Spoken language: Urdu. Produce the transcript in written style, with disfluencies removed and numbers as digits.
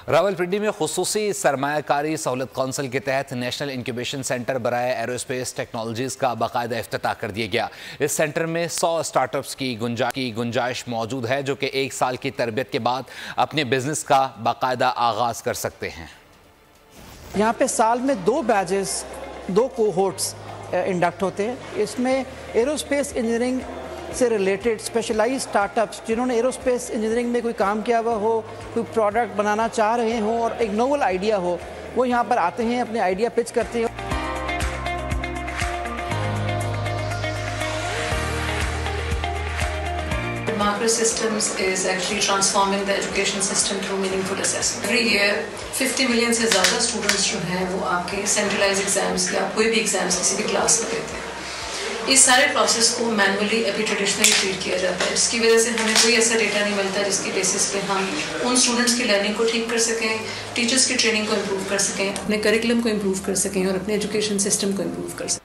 راولپنڈی میں خصوصی سرمایہ کاری سہولت کونسل کے تحت نیشنل انکیوبیشن سینٹر برائے ایرو اسپیس ٹیکنالوجیز کا باقاعدہ افتتاح کر دیا گیا۔ اس سینٹر میں 100 اسٹارٹ اپس کی گنجائش موجود ہے جو کہ 1 سال کی تربیت کے بعد اپنے بزنس کا باقاعدہ آغاز کر سکتے ہیں۔ یہاں پہ سال میں 2 بیچز 2 کوہورٹس انڈکٹ ہوتے ہیں۔ اس میں ایرو اسپیس انجینئرنگ سے ریلیٹڈ اسپیشلائز سٹارٹ اپس جنہوں نے ایرو اسپیس انجینئرنگ میں کوئی کام کیا ہوا ہو، کوئی پروڈکٹ بنانا چاہ رہے ہوں اور ایک نوول آئیڈیا ہو، وہ یہاں پر آتے ہیں، اپنے آئیڈیا پچ کرتے ہیں۔ Marcus Systems is actually transforming the education system through meaningful assessment. Every year 50 million سے زیادہ اسٹوڈنٹس جو ہیں وہ آپ کے سینٹرلائز ایگزامس یا کوئی بھی ایگزامس کسی بھی کلاس میں دیتے ہیں۔ اس سارے پروسیس کو مینولی ابھی ٹریڈیشنلی ٹریٹ کیا جاتا ہے، جس کی وجہ سے ہمیں کوئی ایسا ڈیٹا نہیں ملتا جس کی بیسس پہ ہم ان اسٹوڈنٹس کی لرننگ کو ٹھیک کر سکیں، ٹیچرس کی ٹریننگ کو امپروو کر سکیں، اپنے کریکولم کو امپروو کر سکیں اور اپنے ایجوکیشن سسٹم کو امپروو کر سکیں۔